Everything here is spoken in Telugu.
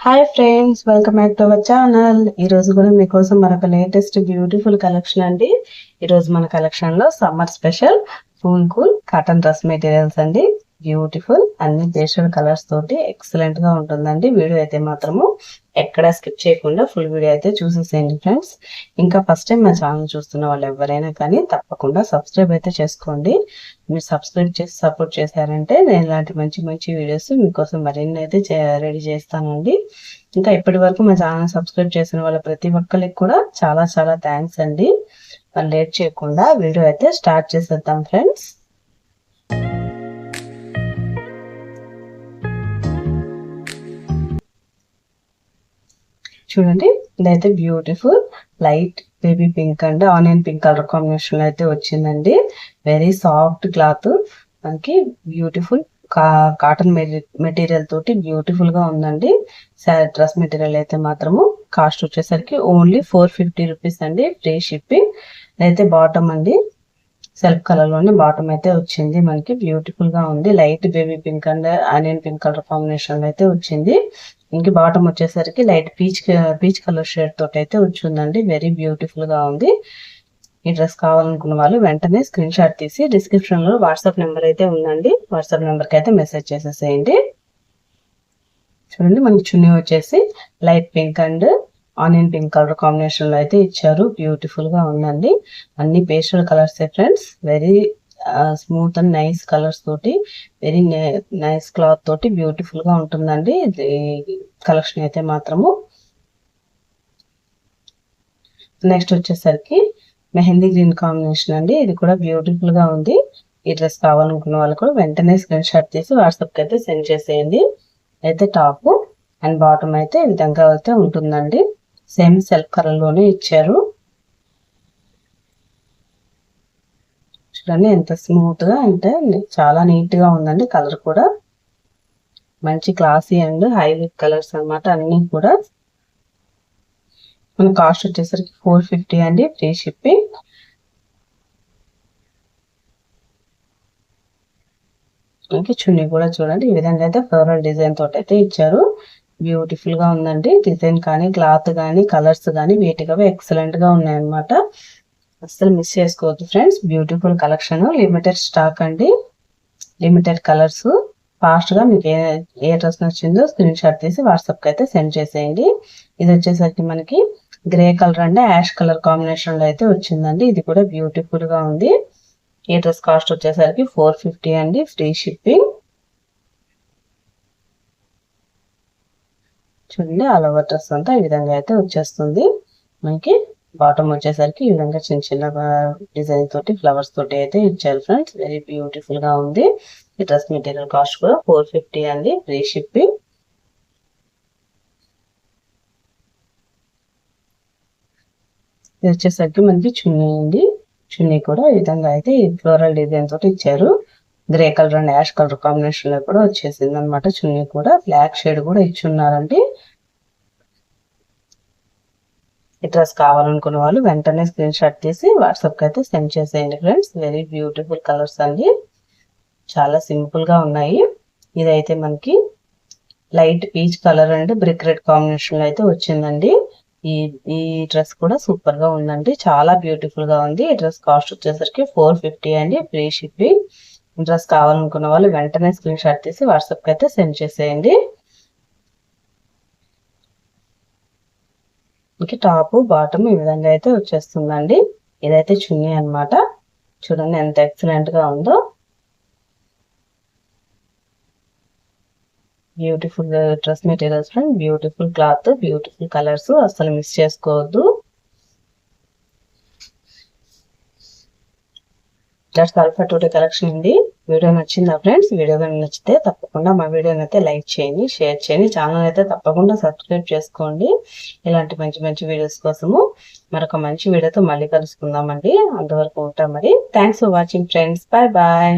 Hi friends, welcome back to our channel. ఈరోజు కూడా మీకోసం మరొక లేటెస్ట్ బ్యూటిఫుల్ కలెక్షన్ అండి. ఈరోజు మన కలెక్షన్లో summer special cool cotton dress materials అండి. బ్యూటిఫుల్ అన్ని పేస్టల్ కలర్స్ తోటి ఎక్సలెంట్ గా ఉంటుందండి. వీడియో అయితే మాత్రము ఎక్కడ స్కిప్ చేయకుండా ఫుల్ వీడియో అయితే చూసేసేయండి ఫ్రెండ్స్. ఇంకా ఫస్ట్ టైం మా ఛానల్ చూస్తున్న వాళ్ళు ఎవరైనా కానీ తప్పకుండా సబ్స్క్రైబ్ అయితే చేసుకోండి. మీరు సబ్స్క్రైబ్ చేసి సపోర్ట్ చేశారంటే నేను ఇలాంటి మంచి మంచి వీడియోస్ మీకోసం మరిన్ని అయితే రెడీ చేస్తానండి. ఇంకా ఇప్పటి వరకు మా ఛానల్ సబ్స్క్రైబ్ చేసిన వాళ్ళ ప్రతి ఒక్కరికి కూడా చాలా చాలా థ్యాంక్స్ అండి. మరి లేట్ చేయకుండా వీడియో అయితే స్టార్ట్ చేసేద్దాం ఫ్రెండ్స్. చూడండి, ఇదైతే beautiful light baby pink and onion pink colour combination లో అయితే వచ్చిందండి. వెరీ సాఫ్ట్ క్లాత్, మనకి బ్యూటిఫుల్ కాటన్ మెటీరియల్ తోటి బ్యూటిఫుల్ గా ఉందండి. డ్రెస్ మెటీరియల్ అయితే మాత్రము కాస్ట్ వచ్చేసరికి ఓన్లీ 450 రూపీస్ అండి. Free shipping. అయితే బాటమ్ అండి, సెల్ఫ్ కలర్ లోనే బాటమ్ అయితే వచ్చింది. మనకి బ్యూటిఫుల్ గా ఉంది. Light baby pink and onion pink colour combination లో అయితే వచ్చింది. ఇంక బాటమ్ వచ్చేసరికి లైట్ పీచ్ కలర్ షేడ్ తోటి అయితే వచ్చిందండి. వెరీ బ్యూటిఫుల్ గా ఉంది. ఈ డ్రెస్ కావాలనుకున్న వాళ్ళు వెంటనే స్క్రీన్ షాట్ తీసి డిస్క్రిప్షన్ లో వాట్సాప్ నెంబర్ అయితే ఉందండి. వాట్సాప్ నెంబర్ కి అయితే మెసేజ్ చేసేసేయండి. చూడండి, మనకి చున్నీ వచ్చేసి light pink and onion pink colour combination లో అయితే ఇచ్చారు. బ్యూటిఫుల్ గా ఉందండి. అన్ని pastel colours friends. Very smooth and nice colours తోటి, వెరీ నైస్ క్లాత్ తోటి బ్యూటిఫుల్ గా ఉంటుందండి కలెక్షన్ అయితే మాత్రము. నెక్స్ట్ వచ్చేసరికి మెహందీ గ్రీన్ కాంబినేషన్ అండి. ఇది కూడా బ్యూటిఫుల్ గా ఉంది. ఈ డ్రెస్ కావాలనుకున్న వాళ్ళు కూడా వెంటనే స్క్రీన్ షాట్ తీసి వాట్సాప్ కి అయితే సెండ్ చేసేయండి. అయితే టాప్ అండ్ బాటమ్ అయితే ఈ విధంగా అయితే ఉంటుందండి. సేమ్ సెల్ఫ్ కలర్ లోనే ఇచ్చారు. చూడండి ఎంత స్మూత్ గా, అంటే చాలా నీట్ గా ఉందండి. కలర్ కూడా మంచి క్లాసీ అండ్ హైలైట్ కలర్స్ అన్నమాట. అన్ని కూడా మన కాస్ట్ వచ్చేసరికి 450 అండి. Free shipping. ఇంకా చున్నీ కూడా చూడండి ఈ విధంగా అయితే ఫ్లోరల్ డిజైన్ తోటి అయితే ఇచ్చారు. బ్యూటిఫుల్ గా ఉందండి. డిజైన్ కానీ క్లాత్ కానీ కలర్స్ కానీ వీటిగా ఎక్సలెంట్ గా ఉన్నాయన్నమాట. అస్సలు మిస్ చేసుకోవద్దు friends. Beautiful collection, limited stock అండి, లిమిటెడ్ కలర్స్. ఫాస్ట్ గా మీకు ఏ డ్రెస్ నచ్చిందో స్క్రీన్ షాట్ తీసి వాట్సాప్ కి అయితే సెండ్ చేసేయండి. ఇది వచ్చేసరికి మనకి grey colour and ash colour combination లో అయితే వచ్చిందండి. ఇది కూడా బ్యూటిఫుల్ గా ఉంది. ఈ డ్రెస్ కాస్ట్ వచ్చేసరికి 450 అండి. Free shipping. చూడండి, ఆల్ ఓవర్ డ్రెస్ అంతా ఈ విధంగా అయితే వచ్చేస్తుంది. మనకి బాటమ్ వచ్చేసరికి ఈ విధంగా చిన్న చిన్న డిజైన్ తోటి ఫ్లవర్స్ తోటి అయితే ఇచ్చారు ఫ్రెండ్స్. వెరీ బ్యూటిఫుల్ గా ఉంది. ఈ డ్రెస్ మెటీరియల్ కాస్ట్ కూడా 450 అండి. Free shipping. ఇది వచ్చేసరికి మనకి చున్నీ అండి. చున్నీ కూడా ఈ విధంగా అయితే ఫ్లోరల్ డిజైన్ తోటి ఇచ్చారు. Grey colour and ash colour combination లో కూడా వచ్చేసింది అనమాట. చున్నీ కూడా బ్లాక్ షేడ్ కూడా ఇచ్చున్నారండి. ఈ డ్రెస్ కావాలనుకున్న వాళ్ళు వెంటనే స్క్రీన్ షాట్ తీసి వాట్సాప్ కి అయితే సెండ్ చేసేయండి ఫ్రెండ్స్. వెరీ బ్యూటిఫుల్ కలర్స్ అండి. చాలా సింపుల్ గా ఉన్నాయి. ఇదైతే మనకి light peach colour and brick red combination లో అయితే వచ్చిందండి. ఈ డ్రెస్ కూడా సూపర్ గా ఉందండి. చాలా బ్యూటిఫుల్ గా ఉంది. ఈ డ్రెస్ కాస్ట్ వచ్చేసరికి 450 అండి. Free shipping. ఈ డ్రెస్ కావాలనుకున్న వాళ్ళు వెంటనే స్క్రీన్ షాట్ తీసి వాట్సాప్ కి అయితే సెండ్ చేసేయండి. ఇంక టాప్ బాటమ్ ఈ విధంగా అయితే వచ్చేస్తుందండి. ఇదైతే చున్నీ అన్నమాట. చూడండి ఎంత ఎక్సలెంట్ గా ఉందో. Beautiful dress materials friend. Beautiful cloth, beautiful colours. అస్సలు మిస్ చేసుకోవద్దు. That's all for today collection అండి. వీడియో నచ్చిందా ఫ్రెండ్స్? వీడియో కానీ నచ్చితే తప్పకుండా మా వీడియోని అయితే లైక్ చేయండి, షేర్ చేయండి. ఛానల్ అయితే తప్పకుండా సబ్స్క్రైబ్ చేసుకోండి. ఇలాంటి మంచి మంచి వీడియోస్ కోసము. మరొక మంచి వీడియోతో మళ్ళీ కలుసుకుందామండి. అంతవరకు ఉంటాం మరి. Thanks for watching friends. Bye bye.